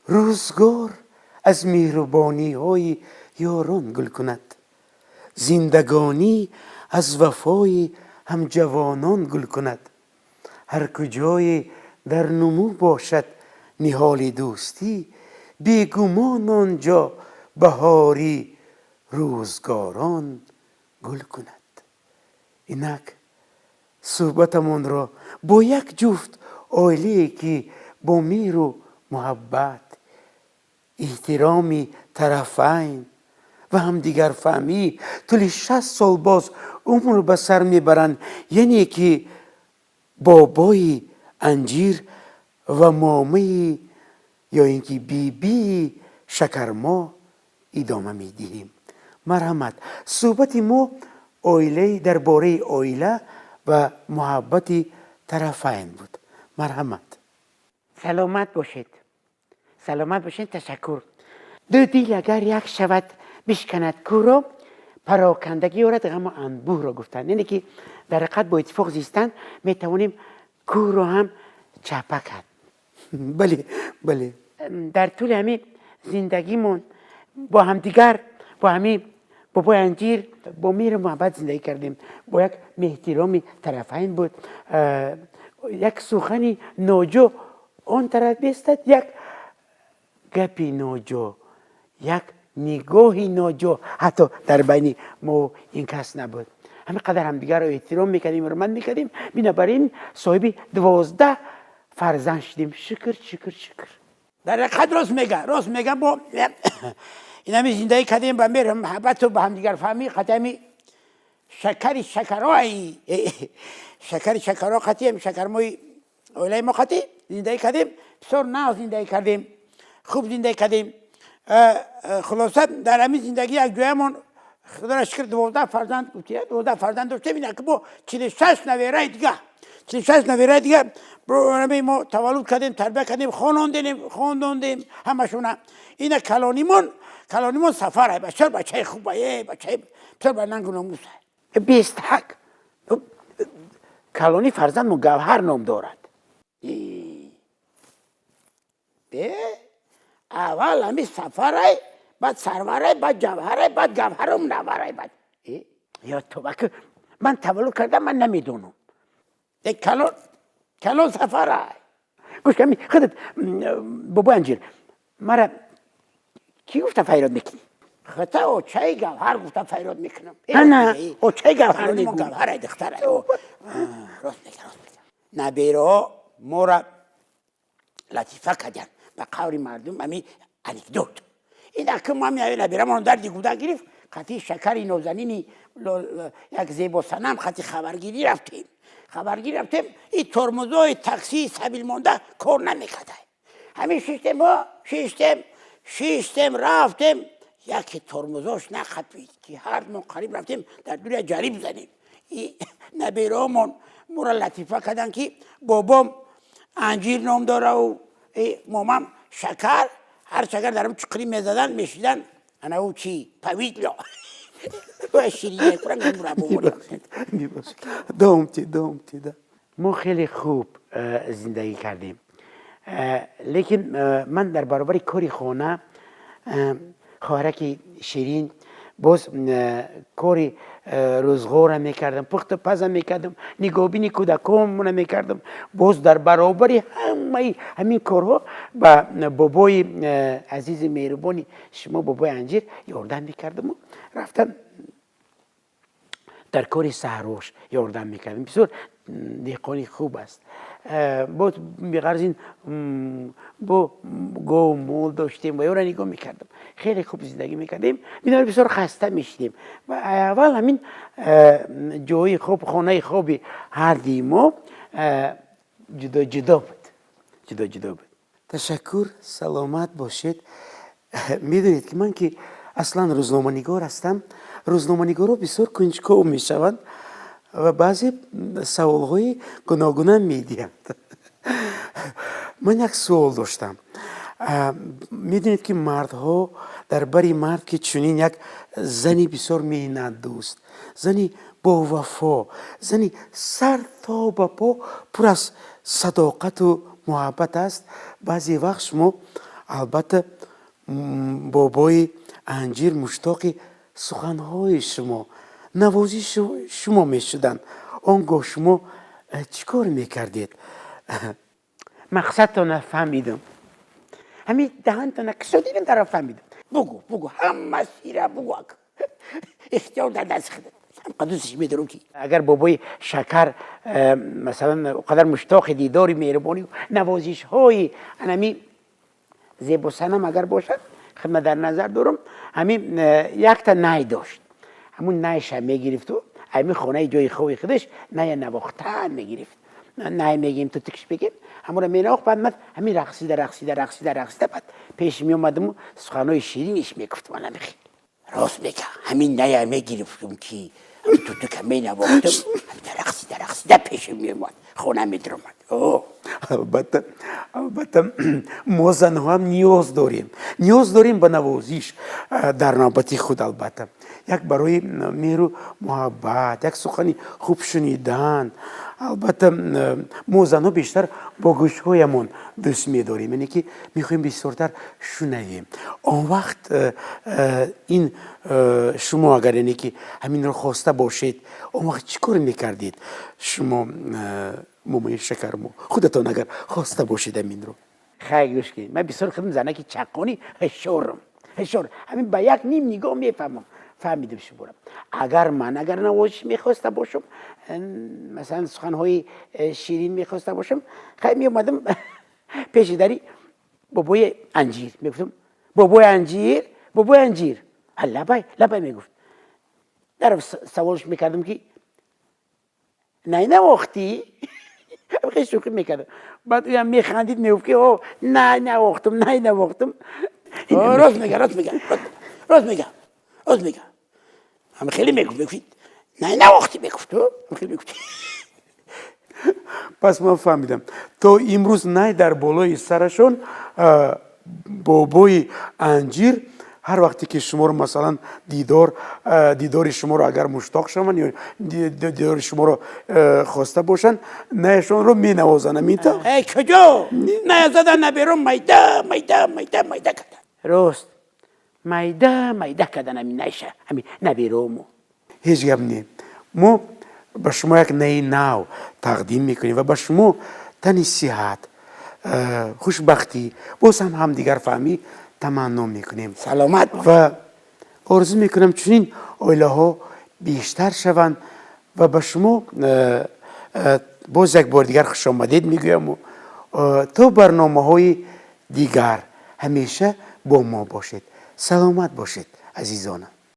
روزگار از مهربانی های یاران گل کند، زندگانی از وفای همجوانان گل کند. هر کجای در نمو باشد نهال دوستی، بیگمان آنجا بهاری روزگاران گل کند. اینک صحبتمون را با یک جفت عائله که با مهر و محبت، احترامی طرفین و همدیگر فهمی طول 60 سال باز عمر به سر میبرند. یعنی که بابای انجیر و مامه یا اینکه بیبی شکرما ادامه میدهیم. مرحمت. صحبت ما عائله درباره عائله و محبت طرفین بود. مرحمت. سلامت باشید. سلامت باشید. تشکر. دو دیل اگر یک شود بشکند کو را، پراکندگی آرد غم و انبوه را گفتن. یعنی که در حقیقت با اتفاق زیستن میتوانیم کو را هم چپه کرد. بله بله. در طول همین زندگیمون با همدیگر، با همین بابای انجیر با مهر محبت زندگی کردیم. با یک احترام طرفین بود. یک سخنی ناجا آن طرف بیستد، یک گپی ناجا، یک نگاهی ناجا حتی در بین ما این کس نبود. همه قدر همدیگر رو احترام میکردیم، حرمت میکردیم. بنابراین صاحب 12 فرزند شدیم. شکر شکر شکر. در حقیقت راست میگه با این همه زندگی کردیم با مهر محبت و با همدیگر فهمی. قدمی شکرای قطعیم شکرمای اولای ما قطعی زندگی کردیم. بسیار ناز زندگی کردیم، خوب زندگی کردیم. خلاصه در همین زندگی یک جایمون خدا را شکر 12 فرزند داشتیم. اینا که با 46 نویره دیگه ما تولد کردیم، تربیت کردیم، خواندیم همشون. اینا کلانیمون سفره. بچه خوبه، بسیار به ننگ و ناموس. 20 کلانی فرزند مگوهر نام دارد. اول همی سفره، بعد سروره، بعد جوهره، بعد گوهرم نوره. بعد یا تو که من تولد کردم من نمیدونم. کلان سفره. گوش کمی خودت بابا انجیر مرا کی گفته فیراد میکنی؟ خطا اوچه گوهر گفته فیراد میکنم. نه اوچه گوهر نگو. گوهر دختره. راست میگه. نبیره ما را لطیفه کردن به قول مردم. همی انکدوت این که ما همی نبیره ما در دیگوده گرفت. خطی شکری نازنینی یک زیبا سنم خطی خبرگیری رفتیم. این ترمزای تاکسی سبیل مانده کار نمیکرده. همین شیشتم رفتیم. یکی ترمزاش نخطید که هر دو قریب رفتیم در دوری جریب زنیم. این نبیره همون مورا لطیفه کردن که بابام انجیر نام داره و مامام شکر. هر شکر درم چقری میزدن میشیدن انا او چی پویدلا و شیرینه کنم این مرا بمونیم. دومتی ما خیلی خوب زندگی کردیم. لیکن من در برابر کاری خانه خواهرک شیرین باز کاری روزگار میکردم، پخت پزم میکردم، نگاهبینی کودکانم میکردم. باز در برابر همین کارها با بابای عزیز مهربانی شما بابای انجیر یاردم میکردم و رفتم در کاری سهروش یاردم میکردم. بسیار دهقانی خوب است. با بغرزین با گو مول داشتیم و یارو نگاه میکردم. خیلی خوب زندگی میکردیم. بنابراین بسیار خسته میشدیم و اول همین جای خوب، خانه خوبی هر دیما جدا بود. تشکر. سلامت باشید. میدونید که من که اصلا روزنامه‌نگار هستم. روزنامه‌نگارا بسیار کنجکاو میشوند و بعضی سوال‌های گوناگون می‌دهند. من یک سوال داشتم. میدونید که مردها در بری مرد که چنین یک زنی بسیار محنت دوست، زنی با وفا، زنی سر تا به پا پر از صداقت و محبت است. بعضی وقت شما البته بابای انجیر مشتاق سخنهای شما نوازش شما می شدن آنگاه شما چیکار میکردید؟ مقصدتان فهمیدم همین دهنتان کشیدین در فهمیدم بگو همه سیره بگو اختیار در دست خودت هم قدوسش میدارم کی اگر بابای شکر مثلا قدر مشتاق دیداری مهربانی و نوازش های همین زیب و سنم اگر باشد خدمت در نظر دارم همین یک تا نای داشت همون نایش هم میگرفت و همین خانه جای خوی خودش نای نواختن میگرفت نای میگیم تو تکش بگیم همون رو میناخت بعد من همین رقصیده بعد پیش می اومدم و سخنهای شیرینش میگفتم من نمیخید راست میگه همین نای میگرفتم که تو که می نواختم رقصیده پیش می اومد خونه می درآمد البته ما زنها هم نیاز داریم به نوازش در نوبت خود البته یک برای مهر و محبت یک سخنی خوب شنیدن البته ما زنها بیشتر با گوشهایمان دوست می‌داریم یعنی که می‌خوایم بسیارتر شنویم آن وقت این شما اگر یعنی که همین رو خواسته باشید آن وقت چیکار می‌کردید شما مامان شکرمو خودتان اگر خواسته باشید همین رو خیلی گوش کنید من بسیار خودم زنه که چقانی هشار همین با یک نیم نگاه میفهمم فهمیدم شما اگر نوازش میخواسته باشم مثلا سخنهای شیرین میخواسته باشم خیلی میومدم پیش داری بابای انجیر میگفتم بابای انجیر لبای میگفت در سوالش میکردم که نواختی خیلی شوخی میکردم بعد او هم میخندید میگفت که اوه نواختم راست میگه همه خیلی میگفت نواختی میگفت خیلی میگفت پس من فهمیدم تا امروز نه در بالای سرشون بابای انجیر هر وقتی که شما رو مثلا دیدار شما رو اگر مشتاق شون یا دیدار شما رو خواسته باشن نهشون رو می نوازن میتا ای کجا نه زدن نبیرم میده کردن راست میده کردن همین نشه همین نبیرم هیچ گپ نی ما به شما یک نو تقدیم میکنیم و به شما تنی صحت خوشبختی باز هم دیگر فهمی تمنا میکنیم سلامت و آرزو میکنم چنین آیله ها بیشتر شوند و به شما باز یک بار دیگر خوش آمدید میگویم و تا برنامه های دیگر همیشه با ما باشید سلامت باشید عزیزانم